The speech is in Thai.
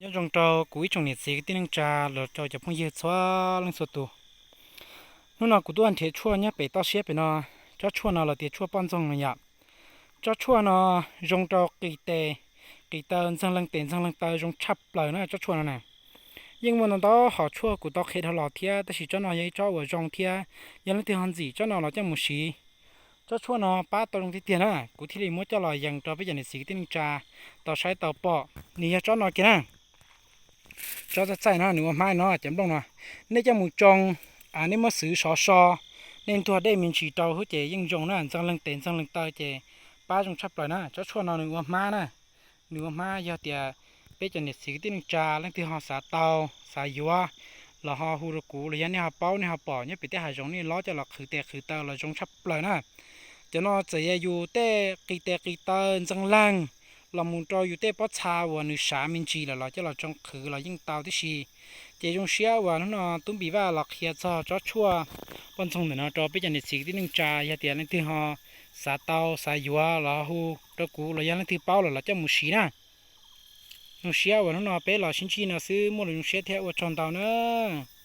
nhớ trong trâu cuối trong nhiệt sĩ tiếng trà rồi trâuจะพุ่งยืดxóa lưng sụt tụนู่นน่ะกูตัวอันเทชั่วเนี่ยไปต่อเสียไปเนาะจ้าชั่วเนาะเราเดี๋ยวชั่วป้อนจงเลยอ่ะจ้าชั่วเนาะจงtrâu kỳ tê sang lưng tiền sang lưng tơจงชับเลยนะจ้าชั่วนั่นน่ะยิ่งวันนั้นต่อหอชั่วกูต่อเคยทะเลาะเทียแต่สิเจ้าเนาะยัยเจ้าว่าจงเทียยังเล่นที่หันจีเจ้าเนาะเราจะมุสีจ้าชั่วเนาะป้าตรงที่เตียนน่ะกูที่รีมัวเจ้าลอยยังตัวไปอย่างในสีติ้งจ่าต่อใช้ต่อปอนี่เจ้าเนาะกินนะ cho ta chạy nó nữa mai nó chấm đông nó nên cho một trong nên mà xử nên thua đây mình chỉ tàu hỗ trợ nhưng dùng nó sang lưng tiền sang lưng tay chè ba trong sắp lại nó cho chua nó nữa mai nè nữa mai giờ thì bây giờ nhiệt sĩ tin trà lên thì họ xả tàu xả dừa là họ hù được cũ là nhà họ bao nhà họ bỏ nhé bị té hải giống như ló cho là khử tè là trong sắp lại nè cho nó chạy dù té kỳ tè sang lưng là muốn choอยู่แต่ป้อชาว่านึกสามินจีแล้วเราจะเราจงคือเรายิ่งเตาที่ชีเจจงเสียว่านั่นตุ้มบีว่าเราเขียจอชั่วปนทรงเนาะจอไปจันทร์สิ่งที่นึงจ่าอย่าเตียนที่ฮอสาเตาสายยัวเราหูตะกูเรายังที่เป้าเราจะมุสีนะนึกเสียว่านั่นเป๊ะเราชินชีนะซื้อมั่วนึกเสียแท้ว่าจอนเตาเนาะ